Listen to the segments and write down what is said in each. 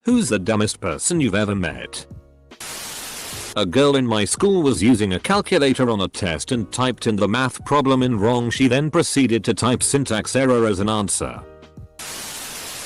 Who's the dumbest person you've ever met? A girl in my school was using a calculator on a test and typed in the math problem in wrong. She then proceeded to type syntax error as an answer.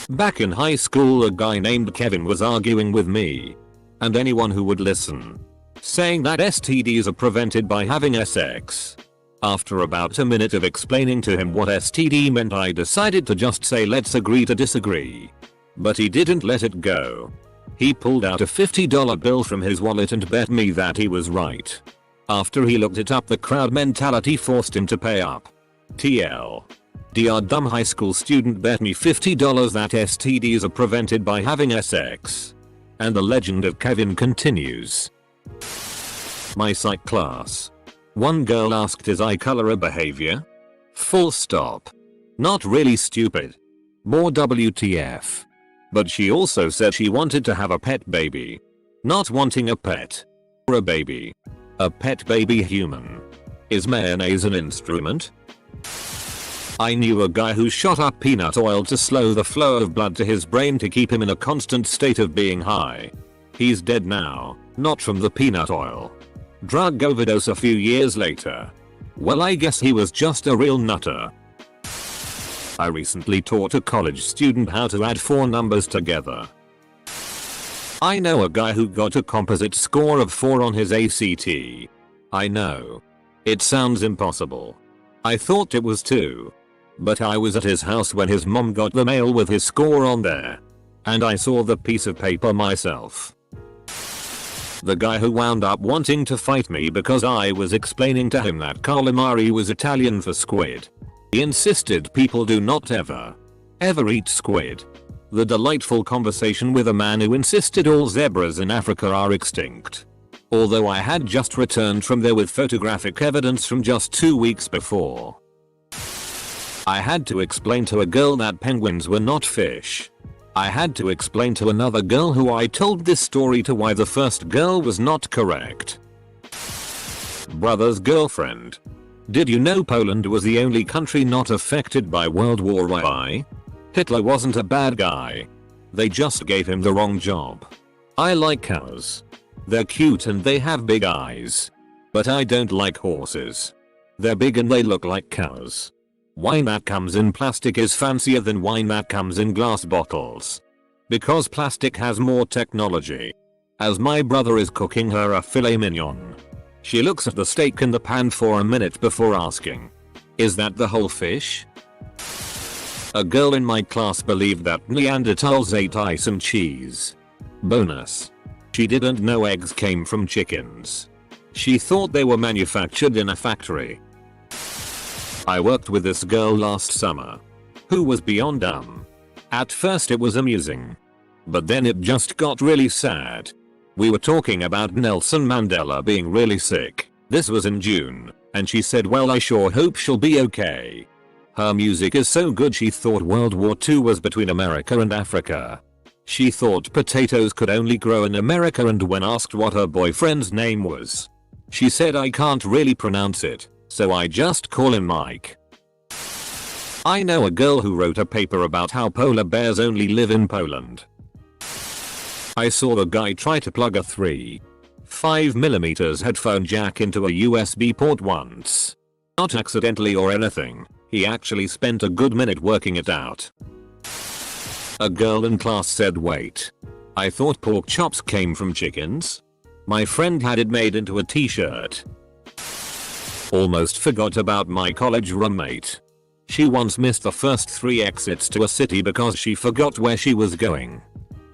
Back in high school, a guy named Kevin was arguing with me and anyone who would listen, saying that STDs are prevented by having sex. After about a minute of explaining to him what STD meant, I decided to just say let's agree to disagree. But he didn't let it go. He pulled out a $50 bill from his wallet and bet me that he was right. After he looked it up, the crowd mentality forced him to pay up. TL. Dr. Dumb high school student bet me $50 that STDs are prevented by having sex. And the legend of Kevin continues. My psych class. One girl asked, is eye color a behavior? Full stop. Not really stupid. More WTF. But she also said she wanted to have a pet baby. Not wanting a pet. Or a baby. A pet baby human. Is mayonnaise an instrument? I knew a guy who shot up peanut oil to slow the flow of blood to his brain to keep him in a constant state of being high. He's dead now, not from the peanut oil. Drug overdose a few years later. Well, I guess he was just a real nutter. I recently taught a college student how to add 4 numbers together. I know a guy who got a composite score of 4 on his ACT. I know. It sounds impossible. I thought it was 2. But I was at his house when his mom got the mail with his score on there. And I saw the piece of paper myself. The guy who wound up wanting to fight me because I was explaining to him that calamari was Italian for squid. He insisted people do not ever eat squid. The delightful conversation with a man who insisted all zebras in Africa are extinct. Although I had just returned from there with photographic evidence from just 2 weeks before. I had to explain to a girl that penguins were not fish. I had to explain to another girl who I told this story to why the first girl was not correct. Brother's girlfriend. Did you know Poland was the only country not affected by World War I? Hitler wasn't a bad guy. They just gave him the wrong job. I like cows. They're cute and they have big eyes. But I don't like horses. They're big and they look like cows. Wine that comes in plastic is fancier than wine that comes in glass bottles. Because plastic has more technology. As my brother is cooking her a filet mignon, she looks at the steak in the pan for a minute before asking, is that the whole fish? A girl in my class believed that Neanderthals ate ice and cheese. Bonus. She didn't know eggs came from chickens. She thought they were manufactured in a factory. I worked with this girl last summer who was beyond dumb. At first it was amusing. But then it just got really sad. We were talking about Nelson Mandela being really sick. This was in June. And she said, well, I sure hope she'll be okay. Her music is so good she thought World War II was between America and Africa. She thought potatoes could only grow in America, and when asked what her boyfriend's name was, she said, I can't really pronounce it, so I just call him Mike. I know a girl who wrote a paper about how polar bears only live in Poland. I saw a guy try to plug a 3.5mm headphone jack into a USB port once. Not accidentally or anything, he actually spent a good minute working it out. A girl in class said, wait. I thought pork chops came from chickens? My friend had it made into a t-shirt. Almost forgot about my college roommate. She once missed the first 3 exits to a city because she forgot where she was going.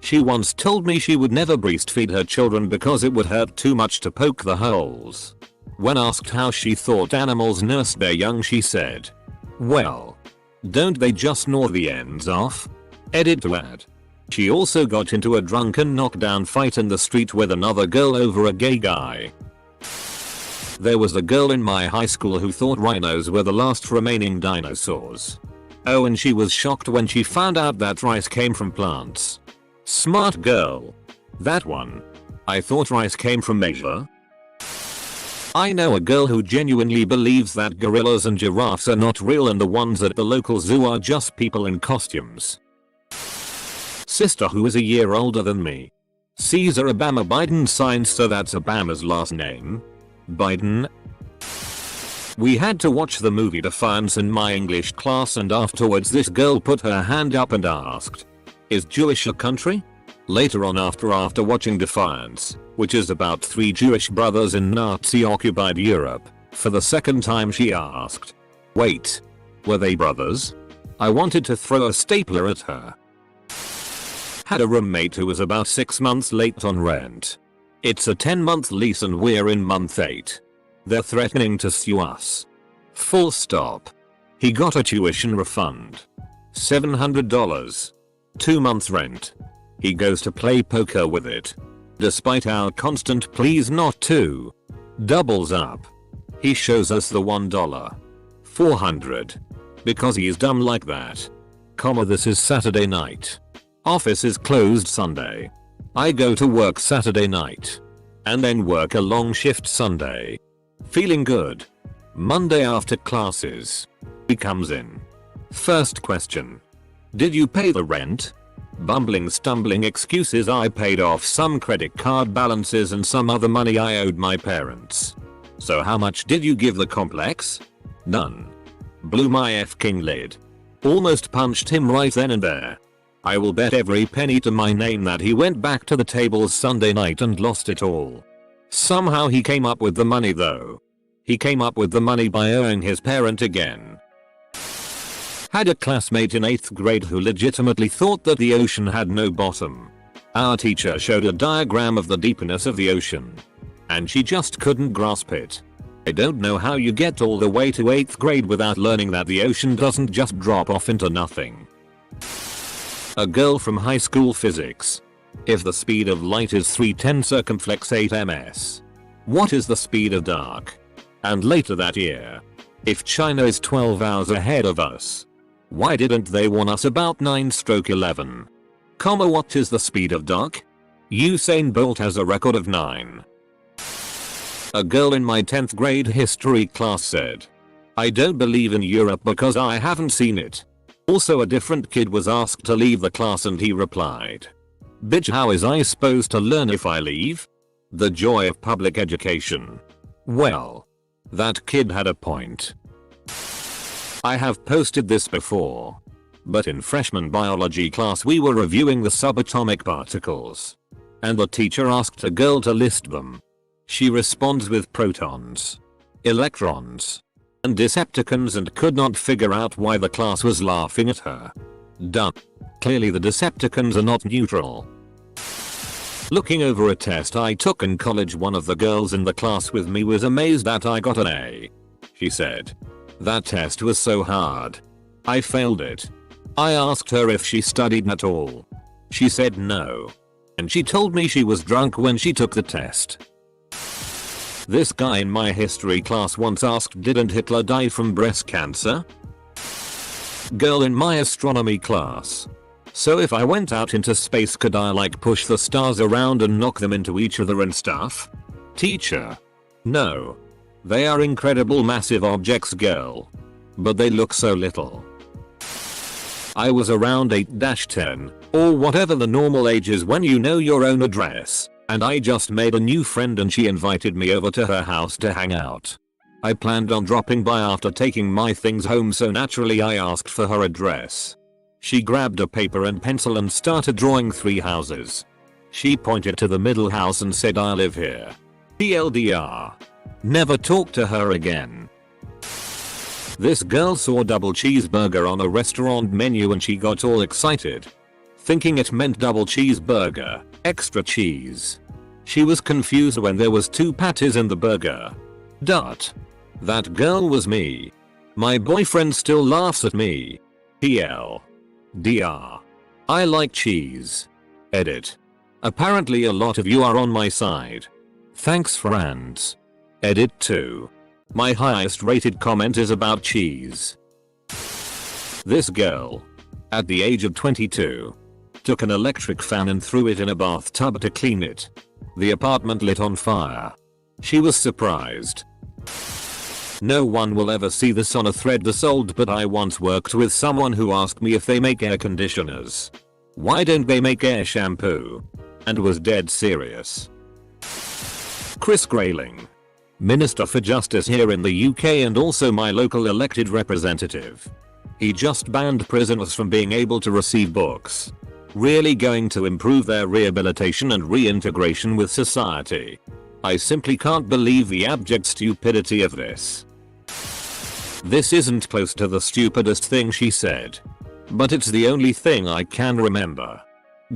She once told me she would never breastfeed her children because it would hurt too much to poke the holes. When asked how she thought animals nursed their young, she said, well, don't they just gnaw the ends off? Edit to add. She also got into a drunken knockdown fight in the street with another girl over a gay guy. There was a girl in my high school who thought rhinos were the last remaining dinosaurs. Oh, and she was shocked when she found out that rice came from plants. Smart girl. That one. I thought rice came from Asia. I know a girl who genuinely believes that gorillas and giraffes are not real and the ones at the local zoo are just people in costumes. sister who is a year older than me. Caesar Obama Biden signed, so that's Obama's last name. Biden. We had to watch the movie Defiance in my English class, and afterwards this girl put her hand up and asked, "Is Jewish a country?" Later on, after watching Defiance, which is about 3 Jewish brothers in Nazi-occupied Europe, for the second time she asked, "Wait, were they brothers?" I wanted to throw a stapler at her. Had a roommate who was about 6 months late on rent. It's a 10-month lease and we're in month 8. They're threatening to sue us. Full stop. He got a tuition refund. $700. 2 months rent. He goes to play poker with it. Despite our constant pleas not to. Doubles up. He shows us the $1. $400. Because he's dumb like that. This is Saturday night. Office is closed Sunday. I go to work Saturday night. And then work a long shift Sunday. Feeling good. Monday after classes. He comes in. First question. Did you pay the rent? Bumbling stumbling excuses. I paid off some credit card balances and some other money I owed my parents. So how much did you give the complex? None. Blew my f-king lid. Almost punched him right then and there. I will bet every penny to my name that he went back to the tables Sunday night and lost it all. Somehow he came up with the money though. He came up with the money by owing his parent again. Had a classmate in 8th grade who legitimately thought that the ocean had no bottom. Our teacher showed a diagram of the deepness of the ocean. And she just couldn't grasp it. I don't know how you get all the way to 8th grade without learning that the ocean doesn't just drop off into nothing. A girl from high school physics. If the speed of light is 310 circumflex 8 ms. What is the speed of dark? And later that year. If China is 12 hours ahead of us. Why didn't they warn us about 9/11? What is the speed of dark? Usain Bolt has a record of 9. A girl in my 10th grade history class said, "I don't believe in Europe because I haven't seen it." Also, a different kid was asked to leave the class and he replied, "Bitch, how is I supposed to learn if I leave?" The joy of public education. Well, that kid had a point. I have posted this before. But in freshman biology class we were reviewing the subatomic particles. And the teacher asked a girl to list them. She responds with protons, electrons, and Decepticons and could not figure out why the class was laughing at her. Dumb. Clearly the Decepticons are not neutral. Looking over a test I took in college, one of the girls in the class with me was amazed that I got an A. She said, "That test was so hard. I failed it." I asked her if she studied at all. She said no. And she told me she was drunk when she took the test. This guy in my history class once asked, "Didn't Hitler die from breast cancer?" Girl in my astronomy class. "So if I went out into space could I like push the stars around and knock them into each other and stuff?" Teacher. "No. They are incredible massive objects, girl. But they look so little." I was around 8-10, or whatever the normal age is when you know your own address. And I just made a new friend and she invited me over to her house to hang out. I planned on dropping by after taking my things home, so naturally I asked for her address. She grabbed a paper and pencil and started drawing 3 houses. She pointed to the middle house and said, "I live here." TLDR. Never talked to her again. This girl saw double cheeseburger on a restaurant menu and she got all excited, thinking it meant double cheeseburger, extra cheese. She was confused when there was 2 patties in the burger. That girl was me. My boyfriend still laughs at me. TLDR. I like cheese. Edit. Apparently a lot of you are on my side. Thanks friends. Edit 2. My highest rated comment is about cheese. This girl, at the age of 22, took an electric fan and threw it in a bathtub to clean it. The apartment lit on fire. She was surprised. No one will ever see this on a thread this old, but I once worked with someone who asked me if they make air conditioners. Why don't they make air shampoo? And was dead serious. Chris Grayling, Minister for Justice here in the UK and also my local elected representative. He just banned prisoners from being able to receive books. Really going to improve their rehabilitation and reintegration with society. I simply can't believe the abject stupidity of this. This isn't close to the stupidest thing she said, but it's the only thing I can remember.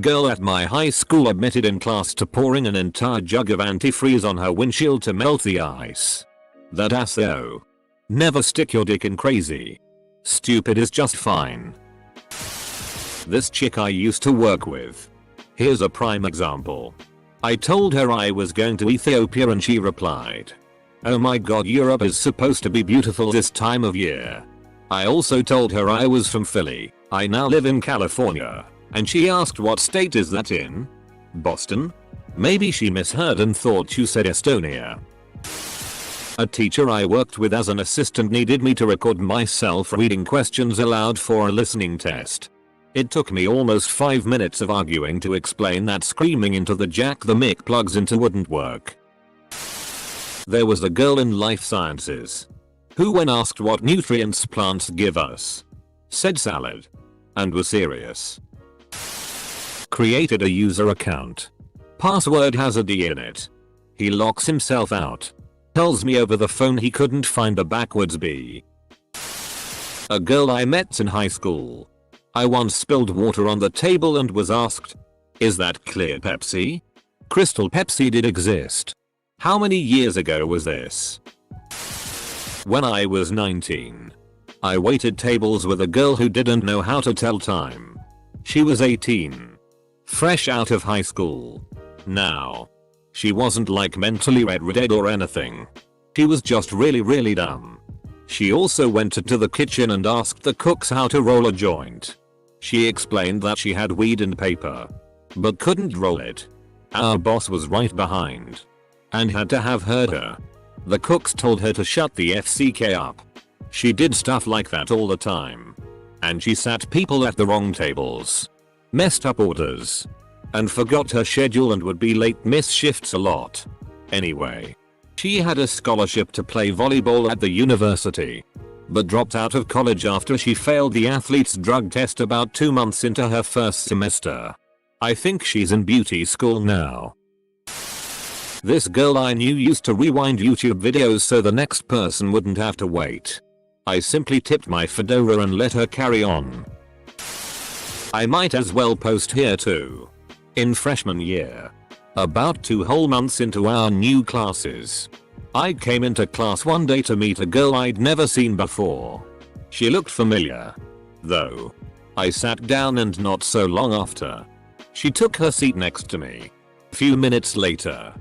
Girl at my high school admitted in class to pouring an entire jug of antifreeze on her windshield to melt the ice. That ass though. Never stick your dick in crazy. Stupid is just fine. This chick I used to work with. Here's a prime example. I told her I was going to Ethiopia and she replied, "Oh my god, Europe is supposed to be beautiful this time of year." I also told her I was from Philly. I now live in California. And she asked what state is that in? Boston? Maybe she misheard and thought you said Estonia. A teacher I worked with as an assistant needed me to record myself reading questions aloud for a listening test. It took me almost 5 minutes of arguing to explain that screaming into the jack the mic plugs into wouldn't work. There was a girl in life sciences who, when asked what nutrients plants give us, said salad and was serious. Created a user account. Password has a D in it. He locks himself out. Tells me over the phone he couldn't find a backwards B. A girl I met in high school. I once spilled water on the table and was asked, "Is that clear Pepsi?" Crystal Pepsi did exist. How many years ago was this? When I was 19. I waited tables with a girl who didn't know how to tell time. She was 18. Fresh out of high school. Now, she wasn't like mentally retarded or anything. She was just really dumb. She also went to the kitchen and asked the cooks how to roll a joint. She explained that she had weed and paper, but couldn't roll it. Our boss was right behind and had to have heard her. The cooks told her to shut the FCK up. She did stuff like that all the time. And she sat people at the wrong tables. Messed up orders. And forgot her schedule and would be late, miss shifts a lot. Anyway. She had a scholarship to play volleyball at the university. But dropped out of college after she failed the athlete's drug test about 2 months into her first semester. I think she's in beauty school now. This girl I knew used to rewind YouTube videos so the next person wouldn't have to wait. I simply tipped my fedora and let her carry on. I might as well post here too. In freshman year, about 2 whole months into our new classes, I came into class one day to meet a girl I'd never seen before. She looked familiar, though. I sat down and not so long after, she took her seat next to me. Few minutes later,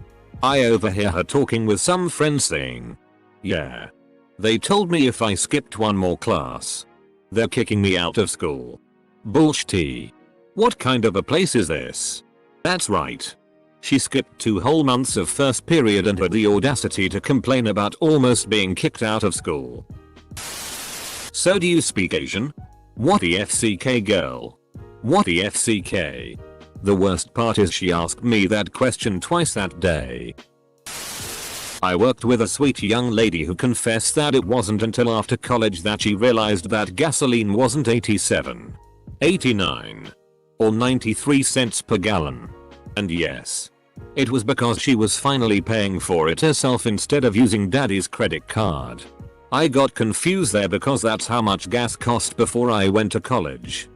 I overhear her talking with some friends saying, "Yeah. They told me if I skipped one more class, they're kicking me out of school." Bullshit. What kind of a place is this? That's right. She skipped 2 whole months of first period and had the audacity to complain about almost being kicked out of school. So do you speak Asian? What the FCK girl? What the FCK? The worst part is she asked me that question twice that day. I worked with a sweet young lady who confessed that it wasn't until after college that she realized that gasoline wasn't 87, 89, or 93 cents per gallon. And yes, it was because she was finally paying for it herself instead of using daddy's credit card. I got confused there because that's how much gas cost before I went to college.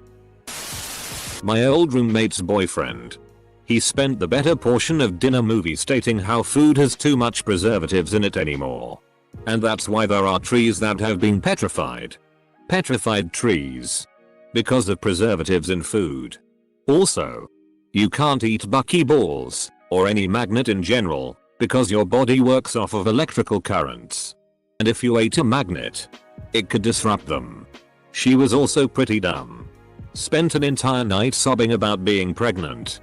My old roommate's boyfriend. He spent the better portion of dinner movie stating how food has too much preservatives in it anymore. And that's why there are trees that have been petrified. Petrified trees. Because of preservatives in food. Also, you can't eat buckyballs, or any magnet in general, because your body works off of electrical currents. And if you ate a magnet, it could disrupt them. She was also pretty dumb. Spent an entire night sobbing about being pregnant.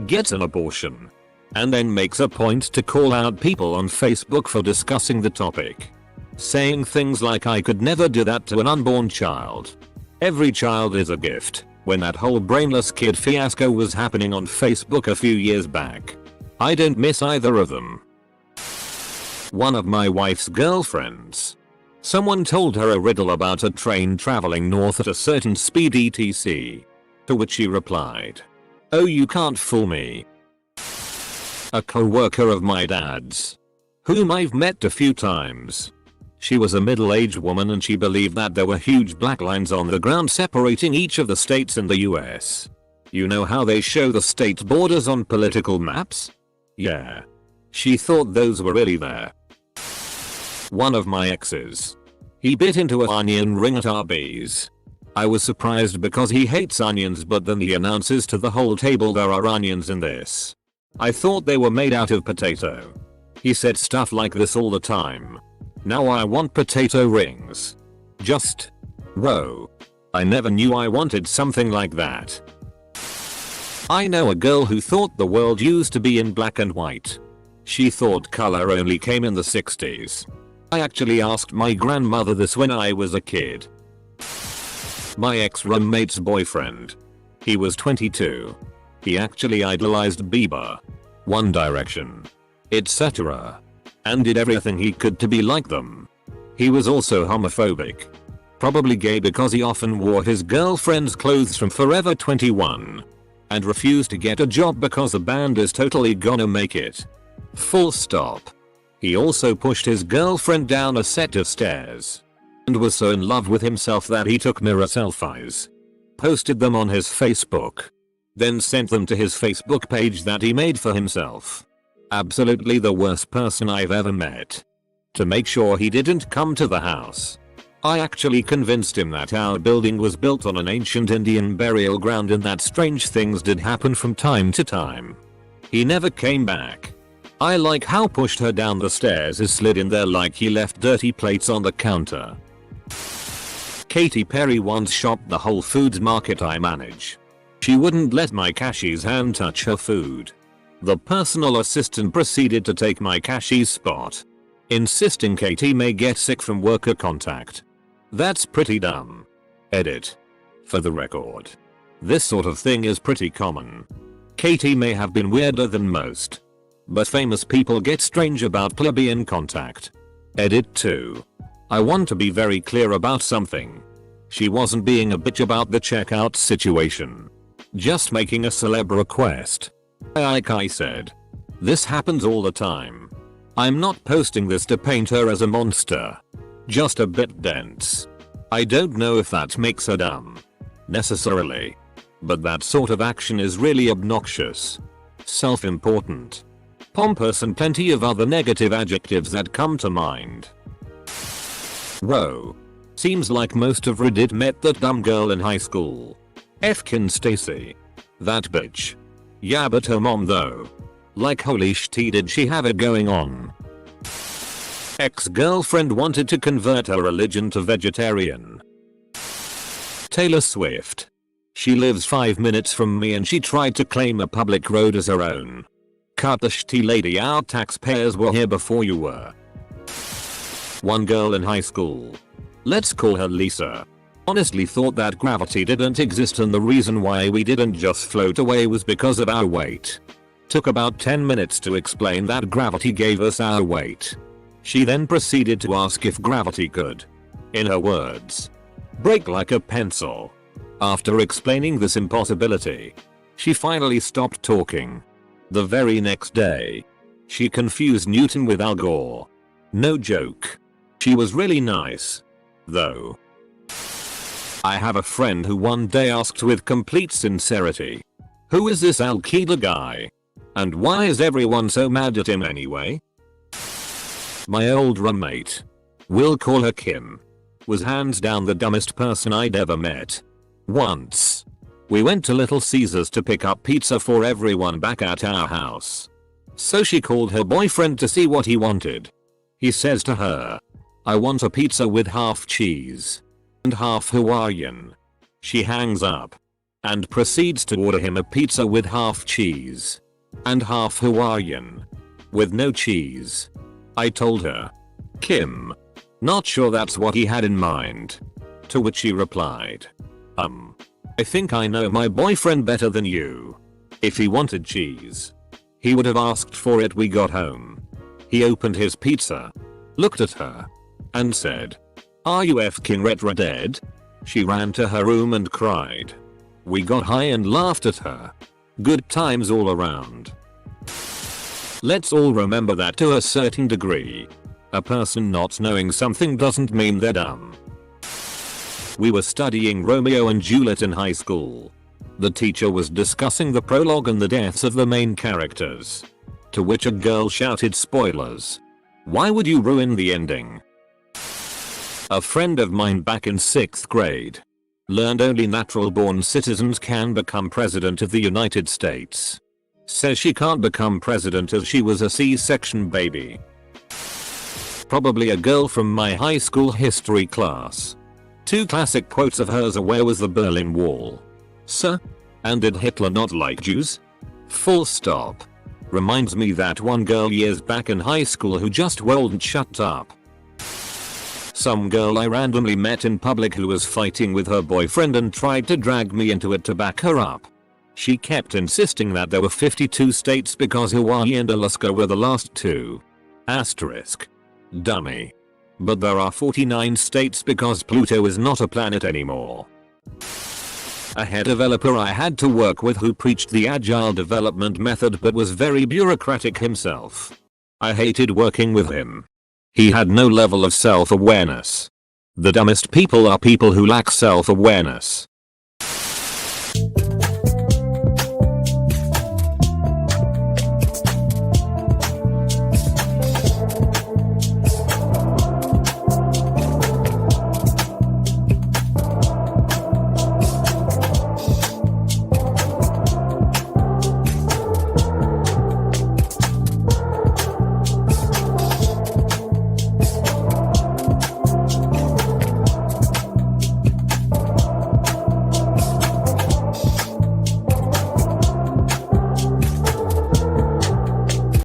Gets an abortion. And then makes a point to call out people on Facebook for discussing the topic. Saying things like I could never do that to an unborn child. Every child is a gift. when that whole brainless kid fiasco was happening on Facebook a few years back. I don't miss either of them. One of my wife's girlfriends. Someone told her a riddle about a train traveling north at a certain speed etc. To which she replied, "Oh, you can't fool me." A co-worker of my dad's, whom I've met a few times. She was a middle-aged woman and she believed that there were huge black lines on the ground separating each of the states in the US. You know how they show the state borders on political maps? Yeah. She thought those were really there. One of my exes. He bit into an onion ring at Arby's. I was surprised because he hates onions, but then he announces to the whole table there are onions in this. I thought they were made out of potato. He said stuff like this all the time. Now I want potato rings. Just. Whoa. I never knew I wanted something like that. I know a girl who thought the world used to be in black and white. She thought color only came in the 60s. I actually asked my grandmother this when I was a kid. My ex-roommate's boyfriend. He was 22. He actually idolized Bieber, One Direction, etc. and did everything he could to be like them. He was also homophobic. Probably gay because he often wore his girlfriend's clothes from Forever 21. And refused to get a job because the band is totally gonna make it. Full stop. He also pushed his girlfriend down a set of stairs. And was so in love with himself that he took mirror selfies. Posted them on his Facebook. Then sent them to his Facebook page that he made for himself. Absolutely the worst person I've ever met. To make sure he didn't come to the house, I actually convinced him that our building was built on an ancient Indian burial ground and that strange things did happen from time to time. He never came back. I like how pushed her down the stairs is slid in there like he left dirty plates on the counter. Katy Perry once shopped the Whole Foods market I manage. She wouldn't let my cashier's hand touch her food. The personal assistant proceeded to take my cashier's spot, insisting Katy may get sick from worker contact. That's pretty dumb. Edit. For the record. This sort of thing is pretty common. Katy may have been weirder than most, but famous people get strange about plebeian contact. Edit 2. I want to be very clear about something. She wasn't being a bitch about the checkout situation. Just making a celeb request. Like I said. This happens all the time. I'm not posting this to paint her as a monster. Just a bit dense. I don't know if that makes her dumb. Necessarily. But that sort of action is really obnoxious. Self-important. Pompous and plenty of other negative adjectives that come to mind. Whoa. Seems like most of Reddit met that dumb girl in high school. Fkin Stacy. That bitch. Yeah, but her mom though. Like holy shit, did she have it going on. Ex-girlfriend wanted to convert her religion to vegetarian. Taylor Swift. She lives 5 minutes from me and she tried to claim a public road as her own. Cut the shitty lady out, taxpayers were here before you were. One girl in high school. Let's call her Lisa. Honestly thought that gravity didn't exist and the reason why we didn't just float away was because of our weight. Took about 10 minutes to explain that gravity gave us our weight. She then proceeded to ask if gravity could, in her words, break like a pencil. After explaining this impossibility, she finally stopped talking. The very next day, she confused Newton with Al Gore. No joke. She was really nice, though. I have a friend who one day asked with complete sincerity, "Who is this Al Qaeda guy? And why is everyone so mad at him anyway?" My old roommate, we'll call her Kim, was hands down the dumbest person I'd ever met. Once, we went to Little Caesars to pick up pizza for everyone back at our house. So she called her boyfriend to see what he wanted. He says to her, "I want a pizza with half cheese and half Hawaiian." She hangs up and proceeds to order him a pizza with half cheese and half Hawaiian with no cheese. I told her, "Kim, not sure that's what he had in mind." To which she replied, I think I know my boyfriend better than you. If he wanted cheese, he would have asked for it we got home. He opened his pizza, looked at her, and said, "Are you f***ing retro dead?" She ran to her room and cried. We got high and laughed at her. Good times all around. Let's all remember that to a certain degree. A person not knowing something doesn't mean they're dumb. We were studying Romeo and Juliet in high school. The teacher was discussing the prologue and the deaths of the main characters. To which a girl shouted, "Spoilers. Why would you ruin the ending?" A friend of mine back in 6th grade learned only natural born citizens can become president of the United States. Says she can't become president as she was a C-section baby. Probably a girl from my high school history class. 2 classic quotes of hers are, "Where was the Berlin Wall? Sir? And did Hitler not like Jews? Full stop." Reminds me that one girl years back in high school who just wouldn't shut up. Some girl I randomly met in public who was fighting with her boyfriend and tried to drag me into it to back her up. She kept insisting that there were 52 states because Hawaii and Alaska were the last 2. Asterisk. Dummy. But there are 49 states because Pluto is not a planet anymore. A head developer I had to work with who preached the agile development method but was very bureaucratic himself. I hated working with him. He had no level of self-awareness. The dumbest people are people who lack self-awareness.